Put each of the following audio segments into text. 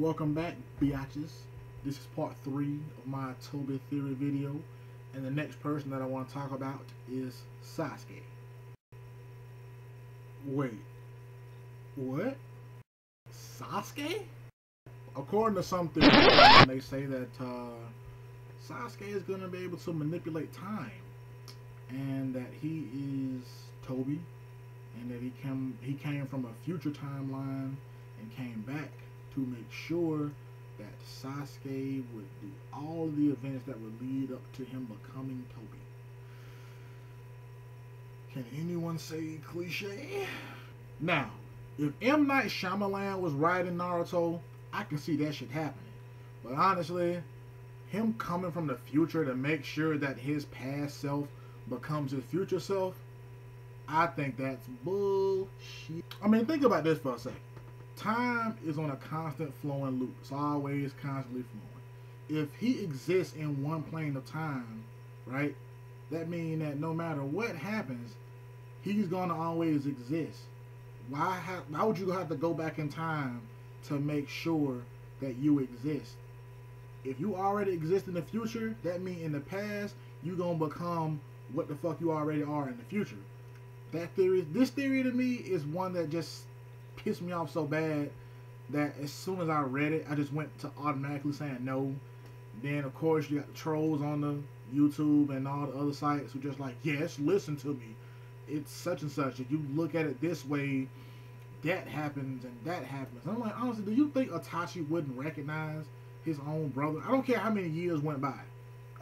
Welcome back, biatches. This is part 3 of my Tobi Theory video, and the next person that I want to talk about is Sasuke. Wait, what? Sasuke? According to some theories, they say that Sasuke is going to be able to manipulate time, and that he is Tobi, and that he came from a future timeline and came back to make sure that Sasuke would do all of the events that would lead up to him becoming Tobi. Can anyone say cliche? Now, if M. Night Shyamalan was writing Naruto, I can see that shit happening. But honestly, him coming from the future to make sure that his past self becomes his future self, I think that's bullshit. I mean, think about this for a second. Time is on a constant flowing loop. It's always constantly flowing. If he exists in one plane of time, right, that means that no matter what happens, he's going to always exist. Why would you have to go back in time to make sure that you exist? If you already exist in the future, that means in the past, you're going to become what the fuck you already are in the future. This theory to me is one that just pissed me off so bad that as soon as I read it, I just went to automatically saying no. Then of course you got the trolls on the YouTube and all the other sites who just like, yes, listen to me. It's such and such. If you look at it this way, that happens and that happens. I'm like, honestly, do you think Itachi wouldn't recognize his own brother? I don't care how many years went by.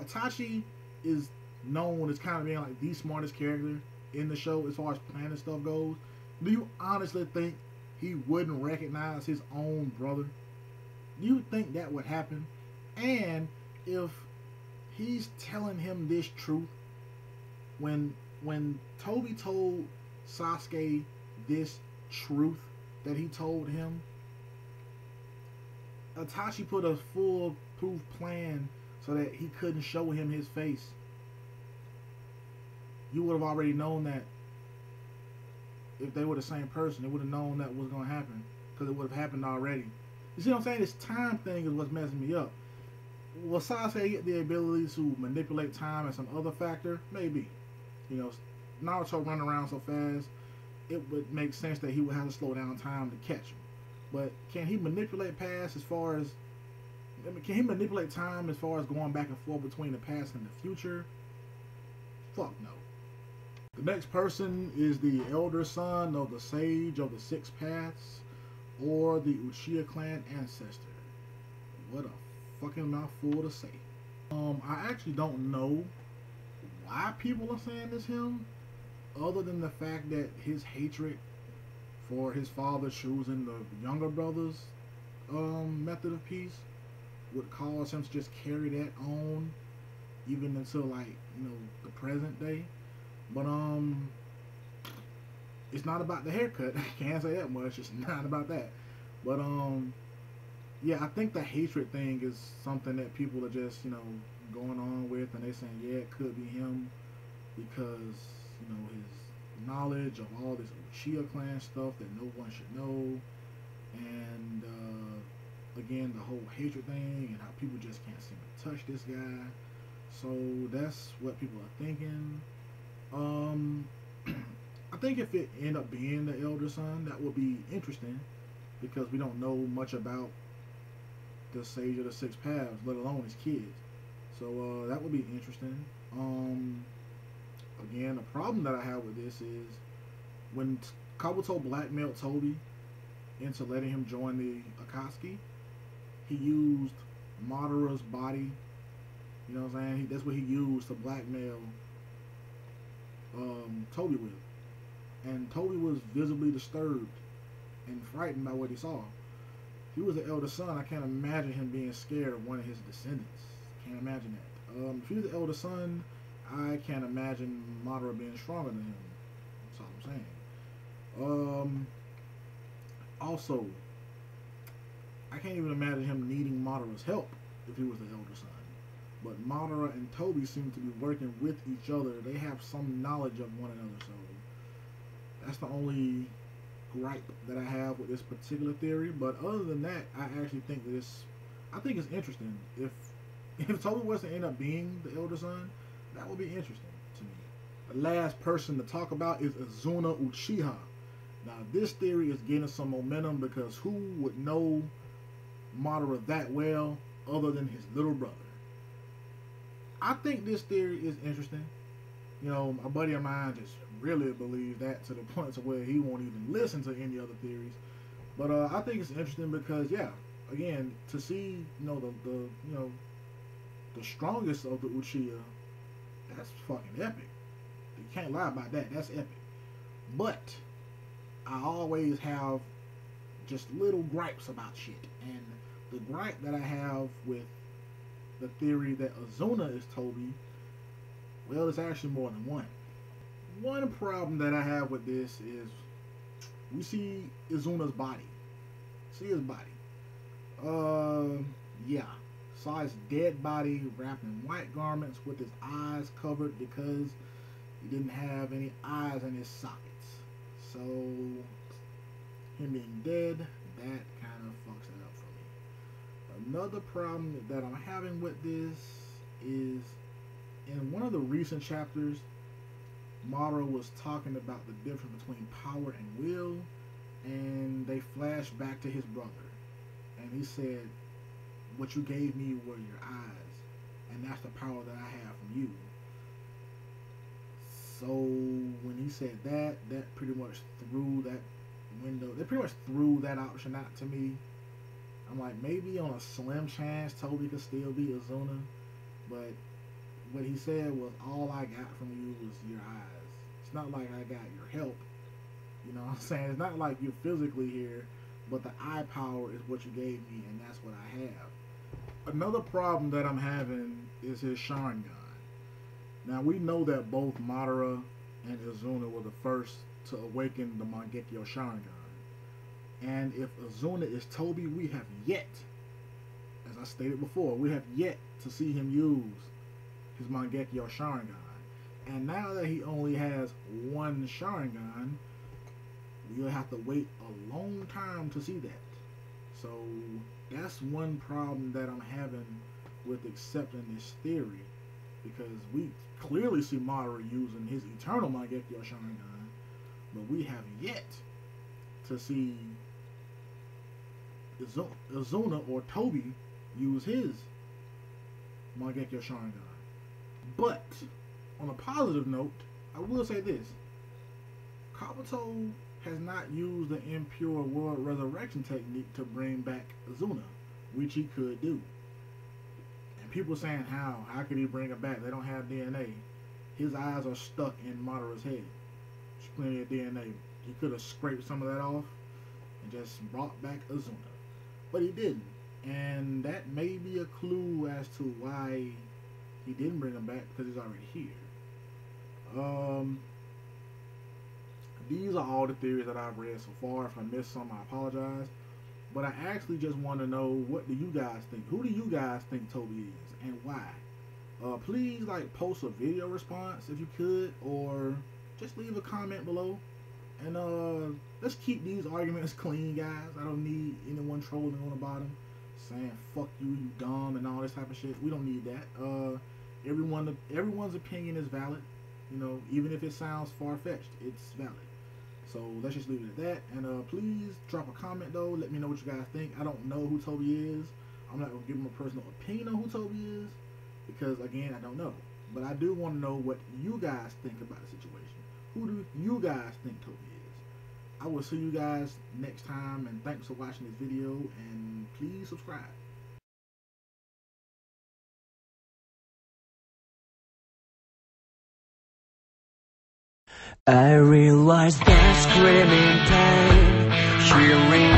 Itachi is known as kind of being like the smartest character in the show as far as planning stuff goes. Do you honestly think he wouldn't recognize his own brother? Do you think that would happen? And if he's telling him this truth, when Tobi told Sasuke this truth that he told him, Itachi put a foolproof plan so that he couldn't show him his face. You would have already known that. If they were the same person, they would have known that was going to happen, because it would have happened already. You see what I'm saying? This time thing is what's messing me up. Will Sasuke get the ability to manipulate time as some other factor? Maybe. You know, Naruto running around so fast, it would make sense that he would have to slow down time to catch him. But can he manipulate past as far as... can he manipulate time as far as going back and forth between the past and the future? Fuck no. The next person is the elder son of the Sage of the Six Paths, or the Uchiha clan ancestor. What a fucking mouthful to say. I actually don't know why people are saying this him, other than the fact that his hatred for his father choosing the younger brother's method of peace would cause him to just carry that on even until, like, you know, the present day. But it's not about the haircut. I can't say that much. It's not about that. But yeah, I think the hatred thing is something that people are just, you know, going on with, and they saying, yeah, it could be him because, you know, his knowledge of all this Uchiha clan stuff that no one should know, and again, the whole hatred thing and how people just can't seem to touch this guy. So that's what people are thinking. I think if it ended up being the elder son, that would be interesting, because we don't know much about the Sage of the Six Paths, let alone his kids. So that would be interesting. Again, the problem that I have with this is when Kabuto blackmailed Tobi into letting him join the Akatsuki, he used Madara's body. You know what I'm saying? That's what he used to blackmail Tobi with. And Tobi was visibly disturbed and frightened by what he saw. If he was the elder son, I can't imagine him being scared of one of his descendants. Can't imagine that. If he was the elder son, I can't imagine Madara being stronger than him. That's all I'm saying. Also, I can't even imagine him needing Madara's help if he was the elder son. But Madara and Tobi seem to be working with each other. They have some knowledge of one another, so that's the only gripe that I have with this particular theory. But other than that, I actually think that I think it's interesting. If Tobi was to end up being the elder son, that would be interesting to me. The last person to talk about is Izuna Uchiha. Now, this theory is getting some momentum because who would know Madara that well other than his little brother? I think this theory is interesting. You know, a buddy of mine just really believes that to the point to where he won't even listen to any other theories. But I think it's interesting because, yeah, again, to see, you know, the strongest of the Uchiha, that's fucking epic. You can't lie about that. That's epic. But I always have just little gripes about shit. And the gripe that I have with the theory that Izuna is Tobi, well, it's actually more than one. One problem that I have with this is we see Izuna's body. See his body. Yeah. Saw his dead body wrapped in white garments with his eyes covered because he didn't have any eyes in his sockets. So, him being dead, that kind of fucks it up for me. Another problem that I'm having with this is in one of the recent chapters, Madara was talking about the difference between power and will, and they flashed back to his brother. And he said, what you gave me were your eyes, and that's the power that I have from you. So when he said that, that pretty much threw that window, they pretty much threw that option out to me. I'm like, maybe on a slim chance Tobi could still be Izuna, but what he said was, all I got from you was your eyes. It's not like I got your help, you know what I'm saying? It's not like you're physically here, but the eye power is what you gave me, and that's what I have. Another problem that I'm having is his Sharingan. Now, we know that both Madara and Izuna were the first to awaken the Mangekyo Sharingan. And if Izuna is Tobi, we have yet, as I stated before, we have yet to see him use his Mangekyo Sharingan. And now that he only has one Sharingan, we'll have to wait a long time to see that. So that's one problem that I'm having with accepting this theory, because we clearly see Madara using his eternal Mangekyo Sharingan, but we have yet to see Izuna or Tobi use his Mangekyo Sharingan. But on a positive note, I will say this: Kabuto has not used the impure world resurrection technique to bring back Izuna, which he could do. And people saying how could he bring her back? They don't have DNA. His eyes are stuck in Madara's head. There's plenty of DNA. He could have scraped some of that off and just brought back Izuna, but he didn't. And that may be a clue as to why he didn't bring him back, because he's already here. These are all the theories that I've read so far. If I missed some, I apologize. But I actually just want to know, what do you guys think? Who do you guys think Tobi is, and why? Please, like, post a video response if you could, or just leave a comment below. And let's keep these arguments clean, guys. I don't need anyone trolling on the bottom, saying "fuck you, you dumb" and all this type of shit. We don't need that. Everyone's opinion is valid. You know, even if it sounds far-fetched, it's valid. So let's just leave it at that. And please drop a comment though. Let me know what you guys think. I don't know who Tobi is. I'm not gonna give him a personal opinion on who Tobi is, because again, I don't know. But I do want to know what you guys think about the situation. Who do you guys think Tobi is? I will see you guys next time, and thanks for watching this video, and please subscribe. I realized that screaming pain, hearing